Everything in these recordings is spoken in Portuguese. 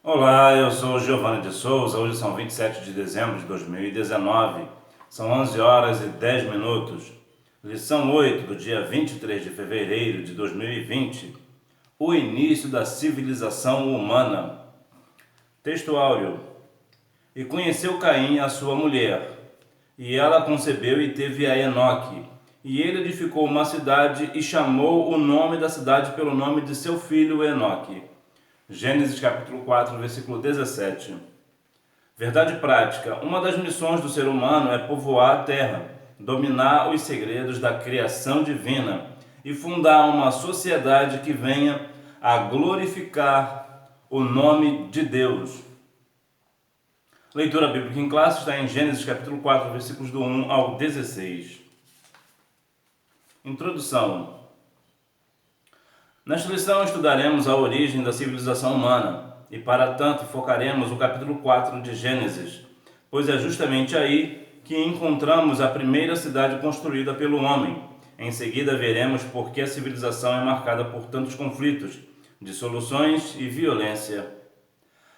Olá, eu sou Giovanni de Souza. Hoje são 27 de dezembro de 2019. São 11 horas e 10 minutos. Lição 8 do dia 23 de fevereiro de 2020. O início da civilização humana. Texto áureo. E conheceu Caim a sua mulher, e ela concebeu e teve a Enoque. E ele edificou uma cidade e chamou o nome da cidade pelo nome de seu filho Enoque. Gênesis capítulo 4, versículo 17. Verdade prática. Uma das missões do ser humano é povoar a terra, dominar os segredos da criação divina e fundar uma sociedade que venha a glorificar o nome de Deus. Leitura bíblica em classe está em Gênesis capítulo 4, versículos do 1 ao 16. Introdução. Nesta lição estudaremos a origem da civilização humana e, para tanto, focaremos no capítulo 4 de Gênesis, pois é justamente aí que encontramos a primeira cidade construída pelo homem. Em seguida, veremos por que a civilização é marcada por tantos conflitos, dissoluções e violência.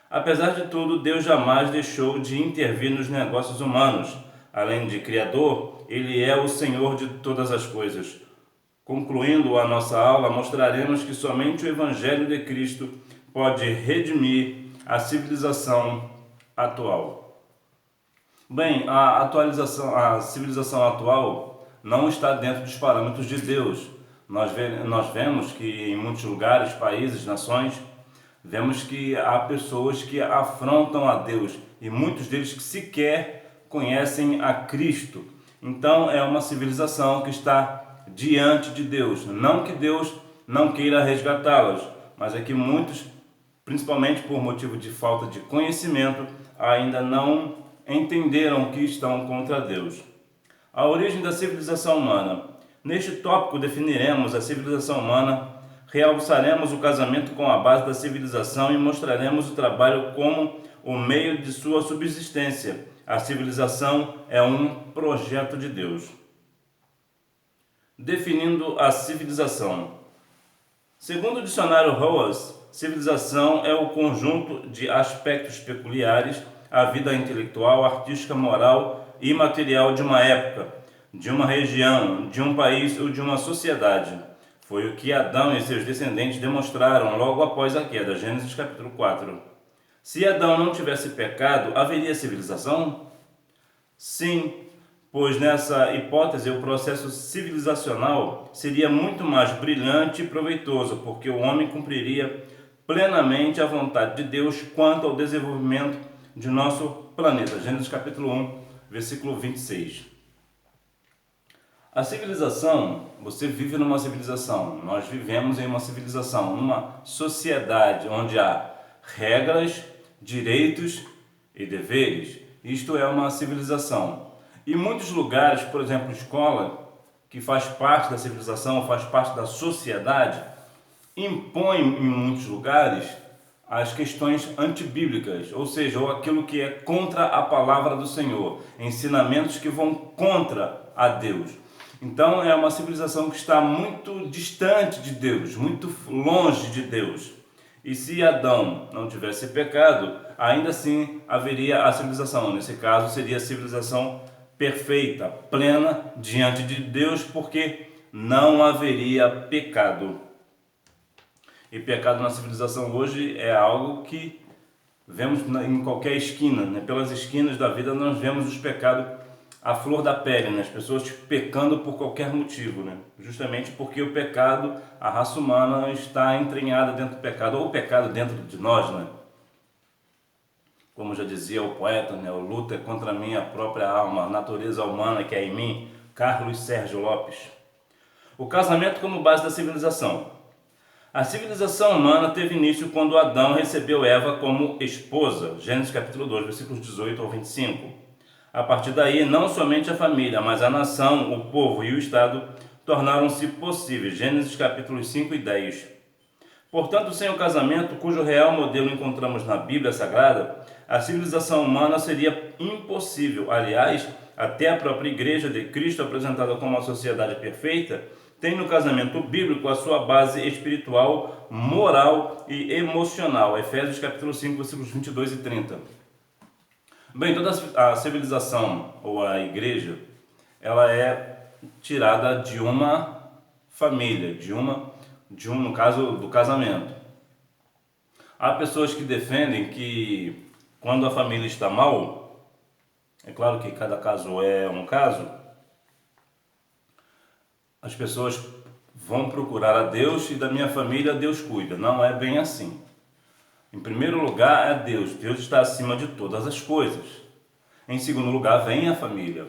Apesar de tudo, Deus jamais deixou de intervir nos negócios humanos. Além de Criador, Ele é o Senhor de todas as coisas. Concluindo a nossa aula, mostraremos que somente o Evangelho de Cristo pode redimir a civilização atual. Bem, a civilização atual não está dentro dos parâmetros de Deus. Nós vemos que em muitos lugares, países, nações, vemos que há pessoas que afrontam a Deus e muitos deles que sequer conhecem a Cristo. Então é uma civilização que está diante de Deus. Não que Deus não queira resgatá-las, mas é que muitos, principalmente por motivo de falta de conhecimento, ainda não entenderam que estão contra Deus. A origem da civilização humana. Neste tópico definiremos a civilização humana, realçaremos o casamento com a base da civilização e mostraremos o trabalho como o meio de sua subsistência. A civilização é um projeto de Deus. Definindo a civilização. Segundo o dicionário Roas, civilização é o conjunto de aspectos peculiares à vida intelectual, artística, moral e material de uma época, de uma região, de um país ou de uma sociedade. Foi o que Adão e seus descendentes demonstraram logo após a queda, Gênesis capítulo 4. Se Adão não tivesse pecado, haveria civilização? Sim, pois nessa hipótese o processo civilizacional seria muito mais brilhante e proveitoso, porque o homem cumpriria plenamente a vontade de Deus quanto ao desenvolvimento de nosso planeta. Gênesis capítulo 1, versículo 26. A civilização, você vive numa civilização, nós vivemos em uma civilização, numa sociedade onde há regras, direitos e deveres. Isto é uma civilização. Em muitos lugares, por exemplo, escola, que faz parte da civilização, faz parte da sociedade, impõe em muitos lugares as questões antibíblicas, ou seja, aquilo que é contra a palavra do Senhor, ensinamentos que vão contra a Deus. Então é uma civilização que está muito distante de Deus, muito longe de Deus. E se Adão não tivesse pecado, ainda assim haveria a civilização. Nesse caso seria a civilização perfeita, plena diante de Deus, porque não haveria pecado. E pecado na civilização hoje é algo que vemos em qualquer esquina, né? Pelas esquinas da vida nós vemos os pecados à flor da pele, né? As pessoas pecando por qualquer motivo, né? Justamente porque o pecado, a raça humana está entranhada dentro do pecado, ou o pecado dentro de nós, né? Como já dizia o poeta, né? O luta é contra a minha própria alma, a natureza humana que é em mim, Carlos Sérgio Lopes. O casamento como base da civilização. A civilização humana teve início quando Adão recebeu Eva como esposa, Gênesis capítulo 2, versículos 18 ao 25. A partir daí, não somente a família, mas a nação, o povo e o Estado tornaram-se possíveis, Gênesis capítulos 5 e 10. Portanto, sem o casamento, cujo real modelo encontramos na Bíblia Sagrada, a civilização humana seria impossível. Aliás, até a própria Igreja de Cristo, apresentada como uma sociedade perfeita, tem no casamento bíblico a sua base espiritual, moral e emocional. Efésios capítulo 5, versículos 22 e 30. Bem, toda a civilização ou a igreja, ela é tirada de uma família, no caso do casamento. Há pessoas que defendem que quando a família está mal, é claro que cada caso é um caso, as pessoas vão procurar a Deus e da minha família Deus cuida. Não é bem assim. Em primeiro lugar é Deus. Deus está acima de todas as coisas. Em segundo lugar vem a família.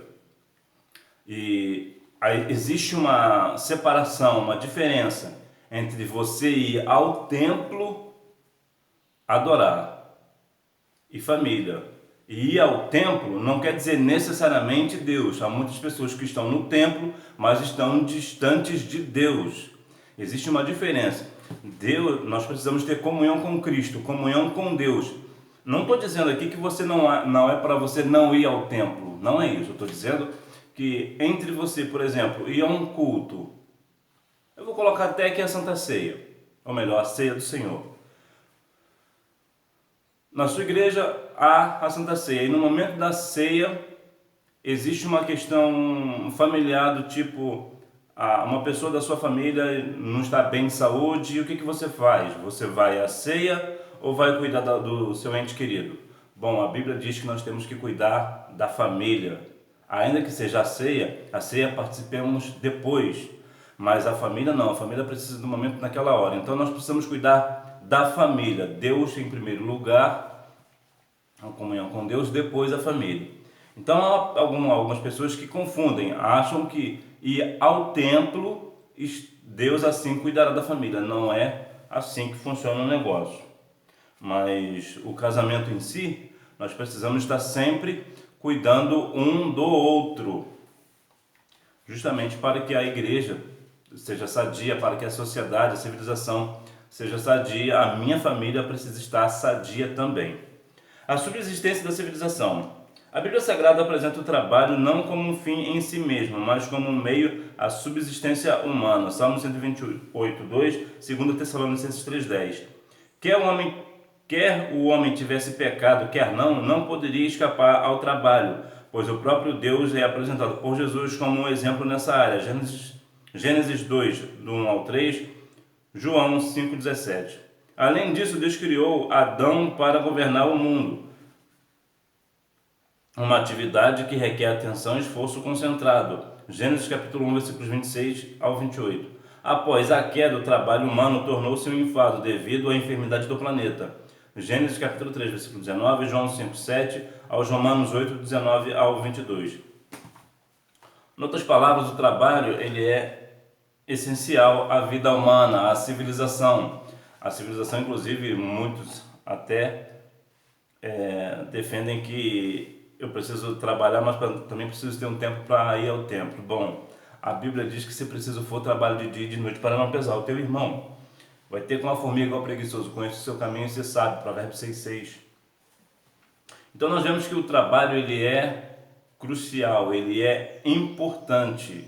E aí existe uma separação, uma diferença entre você ir ao templo adorar e família. E ir ao templo não quer dizer necessariamente Deus. Há muitas pessoas que estão no templo, mas estão distantes de Deus. Existe uma diferença. Nós precisamos ter comunhão com Cristo, comunhão com Deus. Não estou dizendo aqui que você não é para você não ir ao templo. Não é isso. Eu estou dizendo que entre você, por exemplo, ir a um culto, eu vou colocar até aqui a Santa Ceia, ou melhor, a Ceia do Senhor. Na sua igreja há a Santa Ceia, e no momento da ceia existe uma questão familiar do tipo, uma pessoa da sua família não está bem de saúde, e o que você faz? Você vai à ceia ou vai cuidar do seu ente querido? Bom, a Bíblia diz que nós temos que cuidar da família. Ainda que seja a ceia participemos depois, mas a família não, a família precisa do momento naquela hora. Então nós precisamos cuidar da família, Deus em primeiro lugar, a comunhão com Deus, depois a família. Então há algumas pessoas que confundem, acham que ir ao templo, Deus assim cuidará da família. Não é assim que funciona o negócio. Mas o casamento em si, nós precisamos estar sempre cuidando um do outro, justamente para que a igreja seja sadia, para que a sociedade, a civilização seja sadia, a minha família precisa estar sadia também. A subsistência da civilização. A Bíblia Sagrada apresenta o trabalho não como um fim em si mesmo, mas como um meio à subsistência humana. Salmo 128, 2, 2 Tessalonicenses 3,10. Quer o homem tivesse pecado, quer não poderia escapar ao trabalho, pois o próprio Deus é apresentado por Jesus como um exemplo nessa área. Gênesis 2, do 1 ao 3, João 5,17. Além disso, Deus criou Adão para governar o mundo. Uma atividade que requer atenção e esforço concentrado. Gênesis capítulo 1, versículos 26 ao 28. Após a queda, o trabalho humano tornou-se um enfado devido à enfermidade do planeta. Gênesis capítulo 3, versículo 19, João 5, 7, aos Romanos 8, 19 ao 22. Em outras palavras, o trabalho ele é essencial à vida humana, à civilização. A civilização, inclusive, muitos até defendem que eu preciso trabalhar, mas também preciso ter um tempo para ir ao templo. Bom, a Bíblia diz que se preciso for, trabalho de dia e de noite para não pesar o teu irmão. Vai ter com a formiga ao preguiçoso, conhece o seu caminho e você sabe, Provérbios 6,6. Então nós vemos que o trabalho ele é crucial, ele é importante,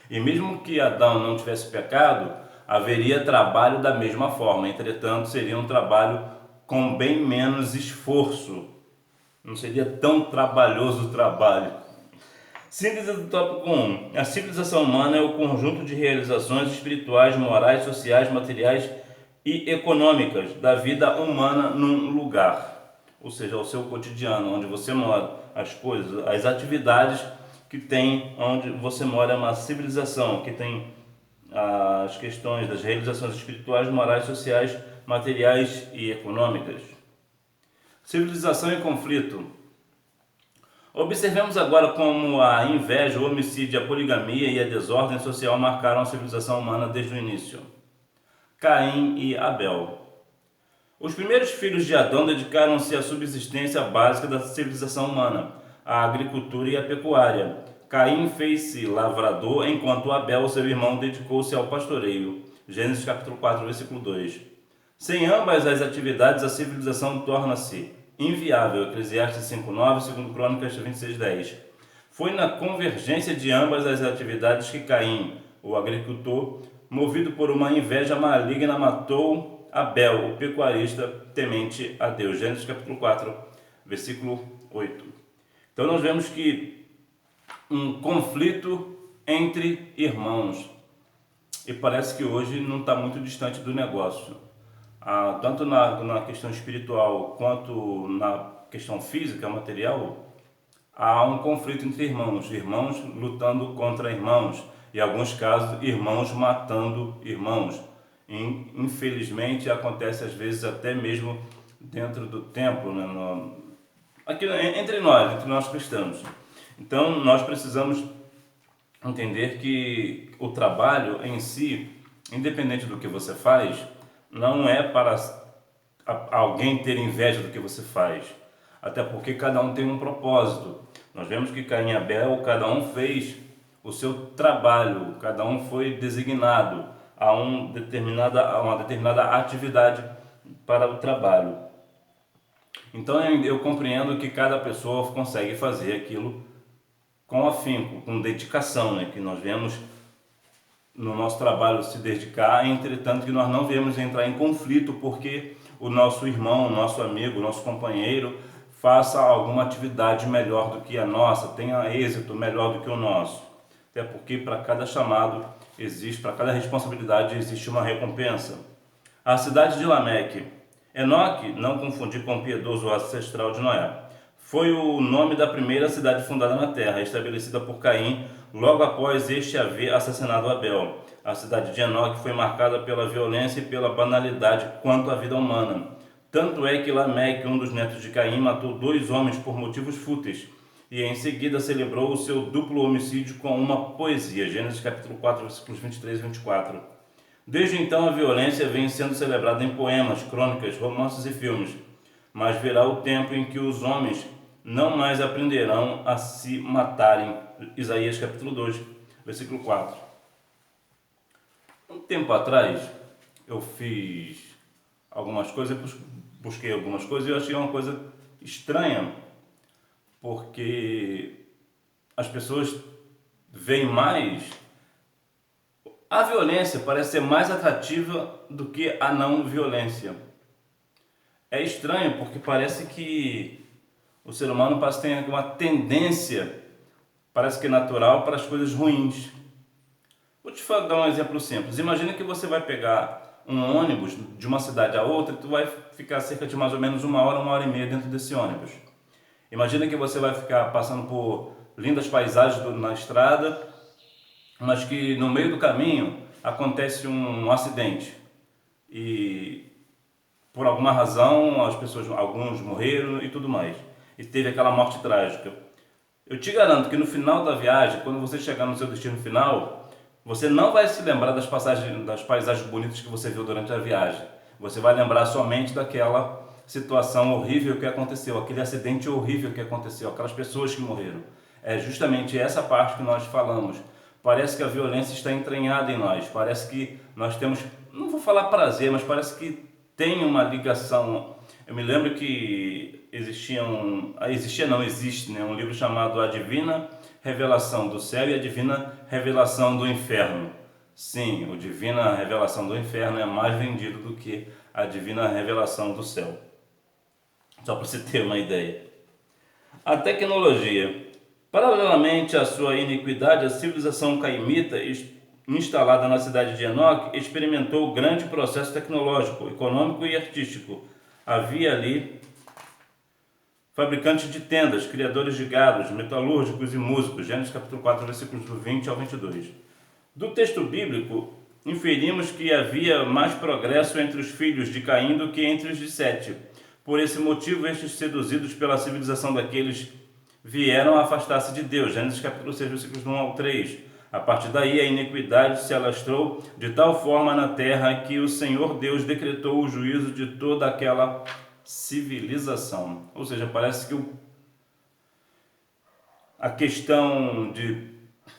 E mesmo que Adão não tivesse pecado, haveria trabalho da mesma forma, entretanto seria um trabalho com bem menos esforço, não seria tão trabalhoso o trabalho. Síntese do tópico 1. A civilização humana é o conjunto de realizações espirituais, morais, sociais, materiais e econômicas da vida humana num lugar, ou seja, o seu cotidiano, onde você mora, as coisas, as atividades que tem onde você mora. É uma civilização que tem as questões das realizações espirituais, morais, sociais, materiais e econômicas. Civilização e conflito. Observemos agora como a inveja, o homicídio, a poligamia e a desordem social marcaram a civilização humana desde o início. Caim e Abel. Os primeiros filhos de Adão dedicaram-se à subsistência básica da civilização humana, a agricultura e a pecuária. Caim fez-se lavrador, enquanto Abel, seu irmão, dedicou-se ao pastoreio. Gênesis capítulo 4, versículo 2. Sem ambas as atividades, a civilização torna-se inviável. Eclesiastes 5,9, 2 Crônicas 26,10. Foi na convergência de ambas as atividades que Caim, o agricultor, movido por uma inveja maligna, matou Abel, o pecuarista temente a Deus. Gênesis capítulo 4, versículo 8. Então nós vemos que um conflito entre irmãos, e parece que hoje não está muito distante do negócio. Tanto na questão espiritual quanto na questão física, material, há um conflito entre irmãos, irmãos lutando contra irmãos, e em alguns casos irmãos matando irmãos. Infelizmente acontece às vezes até mesmo dentro do templo, né? Aqui entre nós cristãos. Então nós precisamos entender que o trabalho em si, independente do que você faz, não é para alguém ter inveja do que você faz, até porque cada um tem um propósito. Nós vemos que Caim e Abel, cada um fez o seu trabalho, cada um foi designado a uma determinada atividade para o trabalho. Então eu compreendo que cada pessoa consegue fazer aquilo com afinco, com dedicação, né? Que nós vemos no nosso trabalho se dedicar, entretanto que nós não viemos entrar em conflito porque o nosso irmão, o nosso amigo, o nosso companheiro faça alguma atividade melhor do que a nossa, tenha êxito melhor do que o nosso. Até porque para cada chamado existe, para cada responsabilidade existe uma recompensa. A cidade de Lameque. Enoque, não confundir com o piedoso ancestral de Noé, foi o nome da primeira cidade fundada na terra, estabelecida por Caim logo após este haver assassinado Abel. A cidade de Enoque foi marcada pela violência e pela banalidade quanto à vida humana. Tanto é que Lameque, um dos netos de Caim, matou 2 homens por motivos fúteis e em seguida celebrou o seu duplo homicídio com uma poesia. Gênesis capítulo 4, versículos 23 e 24. Desde então a violência vem sendo celebrada em poemas, crônicas, romances e filmes, mas virá o tempo em que os homens não mais aprenderão a se matarem. Isaías capítulo 2, versículo 4. Um tempo atrás eu fiz algumas coisas, busquei algumas coisas e eu achei uma coisa estranha, porque as pessoas veem mais, a violência parece ser mais atrativa do que a não violência. É estranho porque parece que o ser humano parece ter uma tendência, parece que é natural, para as coisas ruins. Vou te dar um exemplo simples. Imagina que você vai pegar um ônibus de uma cidade a outra e tu vai ficar cerca de mais ou menos 1 hora e meia dentro desse ônibus. Imagina que você vai ficar passando por lindas paisagens na estrada, mas que no meio do caminho acontece um acidente e por alguma razão alguns morreram e tudo mais, e teve aquela morte trágica. Eu te garanto que no final da viagem, quando você chegar no seu destino final, você não vai se lembrar das paisagens bonitas que você viu durante a viagem. Você vai lembrar somente daquela situação horrível que aconteceu, aquele acidente horrível que aconteceu, aquelas pessoas que morreram. É justamente essa parte que nós falamos. Parece que a violência está entranhada em nós, parece que nós temos, não vou falar prazer, mas parece que tem uma ligação. Eu me lembro que existe, né, um livro chamado A Divina Revelação do Céu e a Divina Revelação do Inferno. Sim, a Divina Revelação do Inferno é mais vendido do que a Divina Revelação do Céu. Só para você ter uma ideia. A tecnologia. Paralelamente à sua iniquidade, a civilização caimita, instalada na cidade de Enoque, experimentou grande processo tecnológico, econômico e artístico. Havia ali fabricantes de tendas, criadores de gados, metalúrgicos e músicos. Gênesis capítulo 4, versículos do 20 ao 22. Do texto bíblico, inferimos que havia mais progresso entre os filhos de Caim do que entre os de Sete. Por esse motivo, estes, seduzidos pela civilização daqueles, vieram a afastar-se de Deus. Gênesis capítulo 6, versículos 1 ao 3. A partir daí, a iniquidade se alastrou de tal forma na terra que o Senhor Deus decretou o juízo de toda aquela civilização. Ou seja, parece que a questão de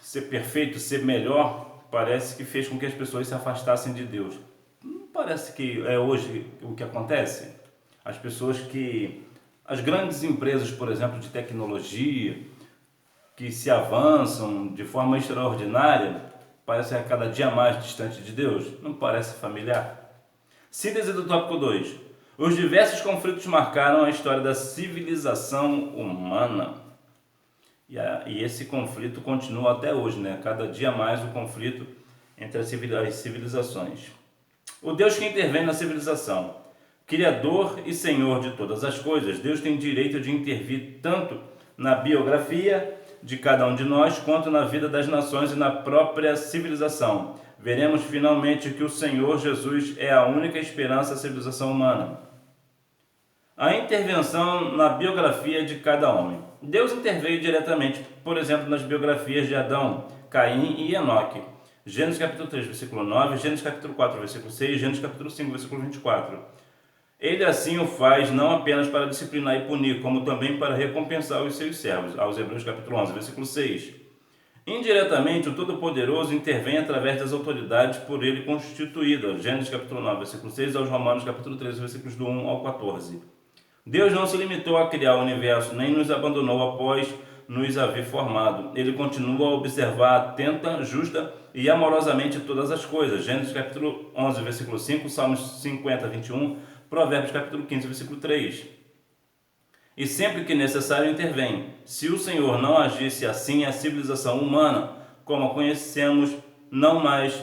ser perfeito, ser melhor, parece que fez com que as pessoas se afastassem de Deus. Não parece que é hoje o que acontece? As grandes empresas, por exemplo, de tecnologia, que se avançam de forma extraordinária, parecem a cada dia mais distante de Deus? Não parece familiar? Síntese do tópico 2. Os diversos conflitos marcaram a história da civilização humana. E esse conflito continua até hoje, né? Cada dia mais o conflito entre as civilizações. O Deus que intervém na civilização, Criador e Senhor de todas as coisas, Deus tem direito de intervir tanto na biografia de cada um de nós, quanto na vida das nações e na própria civilização. Veremos finalmente que o Senhor Jesus é a única esperança da civilização humana. A intervenção na biografia de cada homem. Deus interveio diretamente, por exemplo, nas biografias de Adão, Caim e Enoque. Gênesis capítulo 3, versículo 9, Gênesis capítulo 4, versículo 6, Gênesis capítulo 5, versículo 24. Ele assim o faz não apenas para disciplinar e punir, como também para recompensar os seus servos. Aos Hebreus capítulo 11, versículo 6. Indiretamente, o Todo-Poderoso intervém através das autoridades por ele constituídas. Gênesis capítulo 9, versículo 6, aos Romanos capítulo 13, versículos do 1 ao 14. Deus não se limitou a criar o universo, nem nos abandonou após nos haver formado. Ele continua a observar atenta, justa e amorosamente todas as coisas. Gênesis capítulo 11, versículo 5, Salmos 50, 21, Provérbios capítulo 15, versículo 3. E sempre que necessário intervém. Se o Senhor não agisse assim, a civilização humana, como a conhecemos, não mais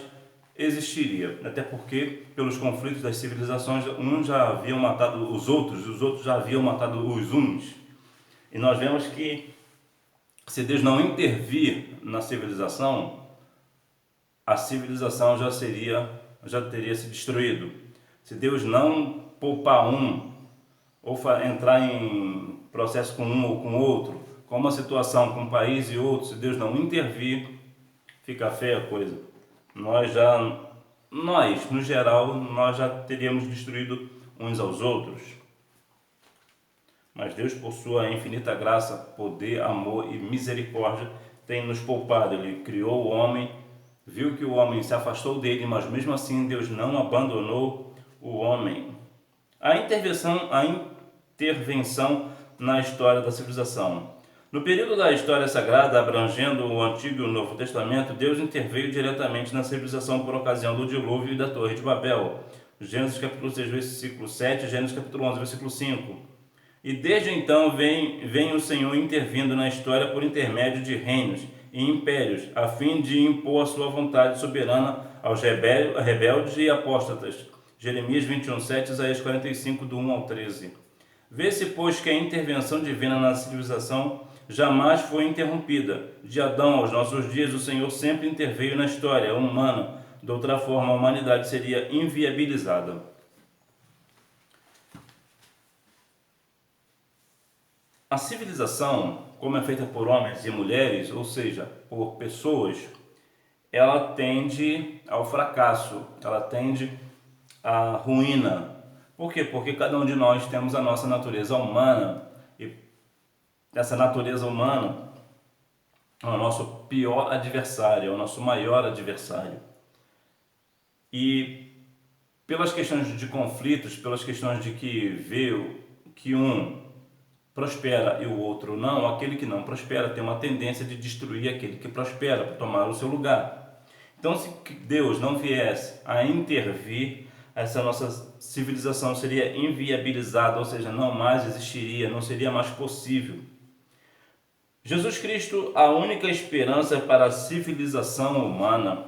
existiria. Até porque, pelos conflitos das civilizações, uns já haviam matado os outros, e os outros já haviam matado os uns. E nós vemos que, se Deus não intervir na civilização, a civilização já teria se destruído. Se Deus não poupar um, ou entrar em processo com um ou com outro, com uma situação com um país e outro, se Deus não intervir, fica feia a coisa. Nós, no geral, nós já teríamos destruído uns aos outros. Mas Deus, por sua infinita graça, poder, amor e misericórdia, tem nos poupado. Ele criou o homem, viu que o homem se afastou dele, mas mesmo assim Deus não abandonou o homem. A intervenção na história da civilização. No período da história sagrada, abrangendo o Antigo e o Novo Testamento, Deus interveio diretamente na civilização por ocasião do dilúvio e da Torre de Babel. Gênesis capítulo 6, versículo 7, Gênesis capítulo 11, versículo 5. E desde então vem o Senhor intervindo na história por intermédio de reinos e impérios, a fim de impor a sua vontade soberana aos rebeldes e apóstatas. Jeremias 21, 7, Isaías 45, do 1 ao 13. Vê-se, pois, que a intervenção divina na civilização jamais foi interrompida. De Adão aos nossos dias, o Senhor sempre interveio na história humana. De outra forma, a humanidade seria inviabilizada. A civilização, como é feita por homens e mulheres, ou seja, por pessoas, ela tende ao fracasso, ela tende à ruína. Por quê? Porque cada um de nós temos a nossa natureza humana, e essa natureza humana é o nosso pior adversário, é o nosso maior adversário. E pelas questões de conflitos, pelas questões de que vê que um prospera e o outro não, aquele que não prospera tem uma tendência de destruir aquele que prospera, para tomar o seu lugar. Então, se Deus não viesse a intervir, essa nossa civilização seria inviabilizada, ou seja, não mais existiria, não seria mais possível. Jesus Cristo, a única esperança para a civilização humana.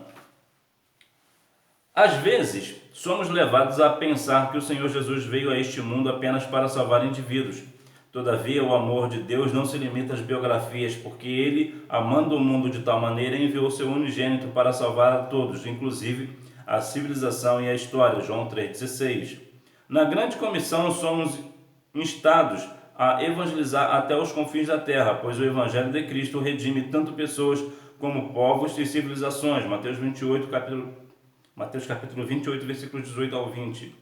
Às vezes, somos levados a pensar que o Senhor Jesus veio a este mundo apenas para salvar indivíduos. Todavia, o amor de Deus não se limita às biografias, porque Ele, amando o mundo de tal maneira, enviou seu unigênito para salvar a todos, inclusive a civilização e a história. João 3,16. Na grande comissão, somos instados a evangelizar até os confins da terra, pois o Evangelho de Cristo redime tanto pessoas como povos e civilizações. Mateus capítulo 28, versículos 18 ao 20.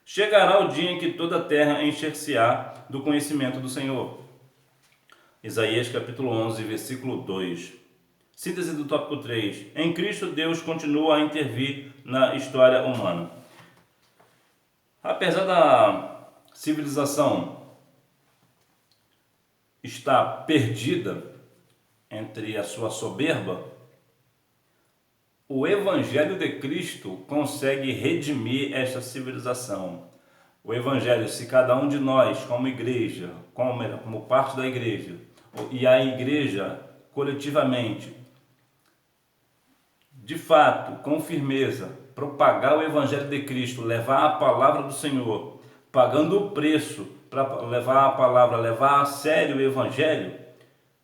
Chegará o dia em que toda a terra encher-se-á do conhecimento do Senhor. Isaías capítulo 11, versículo 2. Síntese do tópico 3. Em Cristo, Deus continua a intervir na história humana. Apesar da civilização estar perdida, entre a sua soberba, o Evangelho de Cristo consegue redimir esta civilização. O Evangelho, se cada um de nós, como igreja, como parte da igreja, e a igreja coletivamente, de fato, com firmeza, propagar o Evangelho de Cristo, levar a palavra do Senhor, pagando o preço para levar a palavra, levar a sério o Evangelho,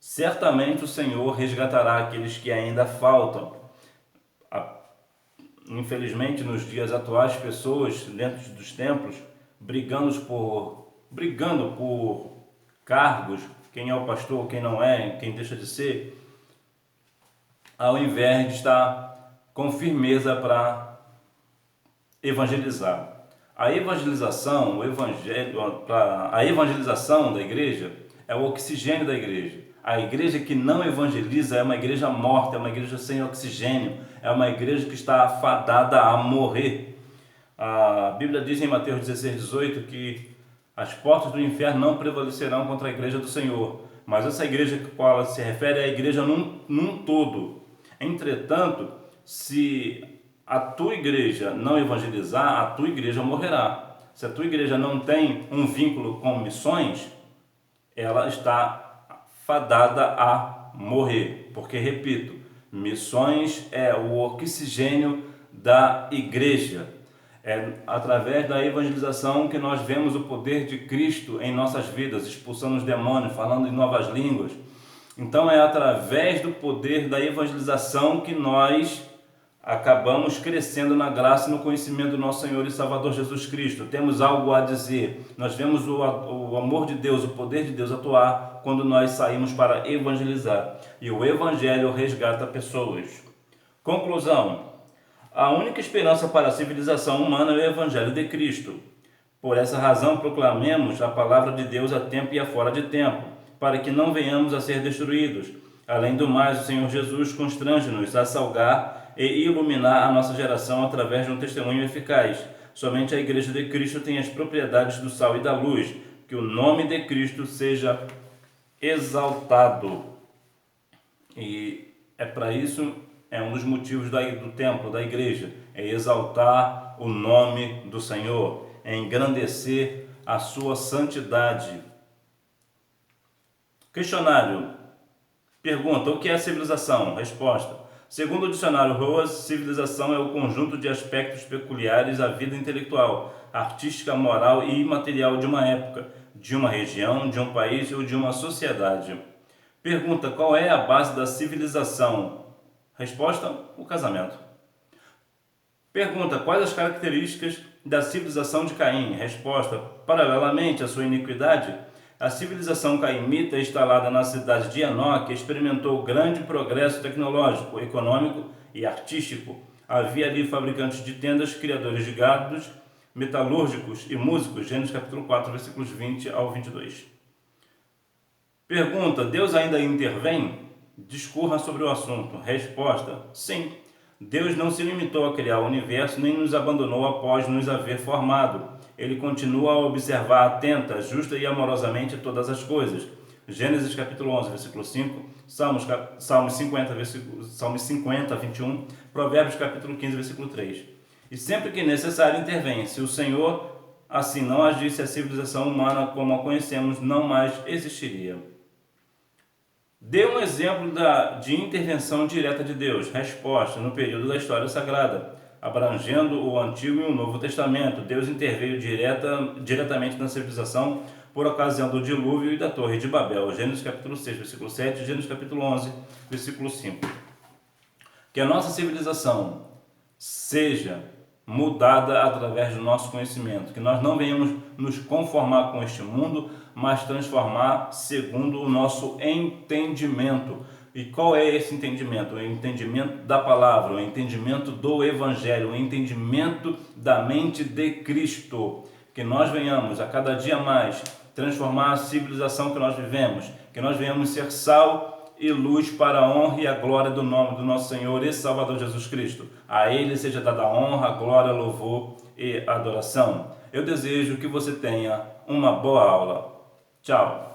certamente o Senhor resgatará aqueles que ainda faltam. Infelizmente, nos dias atuais, pessoas dentro dos templos brigando por cargos, quem é o pastor, quem não é, quem deixa de ser, ao invés de estar com firmeza para evangelizar. A evangelização da igreja é o oxigênio da igreja. A igreja que não evangeliza é uma igreja morta, é uma igreja sem oxigênio, é uma igreja que está afadada a morrer. A Bíblia diz em Mateus 16:18 que as portas do inferno não prevalecerão contra a igreja do Senhor. Mas essa igreja que qual ela se refere é a igreja num todo. Entretanto, se a tua igreja não evangelizar, a tua igreja morrerá. Se a tua igreja não tem um vínculo com missões, ela está fadada a morrer. Porque, repito, missões é o oxigênio da igreja. É através da evangelização que nós vemos o poder de Cristo em nossas vidas, expulsando os demônios, falando em novas línguas. Então é através do poder da evangelização que nós acabamos crescendo na graça e no conhecimento do nosso Senhor e Salvador Jesus Cristo. Temos algo a dizer, nós vemos o amor de Deus, o poder de Deus atuar quando nós saímos para evangelizar. E o Evangelho resgata pessoas. Conclusão: a única esperança para a civilização humana é o Evangelho de Cristo. Por essa razão proclamemos a palavra de Deus a tempo e a fora de tempo, para que não venhamos a ser destruídos. Além do mais, o Senhor Jesus constrange-nos a salgar e iluminar a nossa geração através de um testemunho eficaz. Somente a Igreja de Cristo tem as propriedades do sal e da luz. Que o nome de Cristo seja exaltado. E é para isso, é um dos motivos do templo, da igreja, é exaltar o nome do Senhor, é engrandecer a sua santidade. Questionário. Pergunta: o que é civilização? Resposta: segundo o dicionário Roas, civilização é o conjunto de aspectos peculiares à vida intelectual, artística, moral e imaterial de uma época, de uma região, de um país ou de uma sociedade. Pergunta: qual é a base da civilização? Resposta: o casamento. Pergunta: quais as características da civilização de Caim? Resposta: paralelamente à sua iniquidade, a civilização caimita instalada na cidade de Enoque experimentou grande progresso tecnológico, econômico e artístico. Havia ali fabricantes de tendas, criadores de gados, metalúrgicos e músicos. Gênesis capítulo 4, versículos 20 ao 22. Pergunta: Deus ainda intervém? Discorra sobre o assunto. Resposta: sim. Deus não se limitou a criar o universo nem nos abandonou após nos haver formado. Ele continua a observar atenta, justa e amorosamente todas as coisas. Gênesis capítulo 11, versículo 5, Salmos 50, 21, Provérbios capítulo 15, versículo 3. E sempre que necessário intervém. Se o Senhor assim não agisse, a civilização humana como a conhecemos não mais existiria. Dê um exemplo de intervenção direta de Deus. Resposta: no período da história sagrada, abrangendo o Antigo e o Novo Testamento, Deus interveio diretamente na civilização por ocasião do dilúvio e da Torre de Babel. Gênesis capítulo 6, versículo 7, Gênesis capítulo 11, versículo 5. Que a nossa civilização seja mudada através do nosso conhecimento, que nós não venhamos nos conformar com este mundo, mas transformar segundo o nosso entendimento. E qual é esse entendimento? O entendimento da palavra, o entendimento do Evangelho, o entendimento da mente de Cristo. Que nós venhamos a cada dia mais transformar a civilização que nós vivemos, que nós venhamos ser sal e luz para a honra e a glória do nome do nosso Senhor e Salvador Jesus Cristo. A Ele seja dada a honra, a glória, louvor e adoração. Eu desejo que você tenha uma boa aula. Tchau!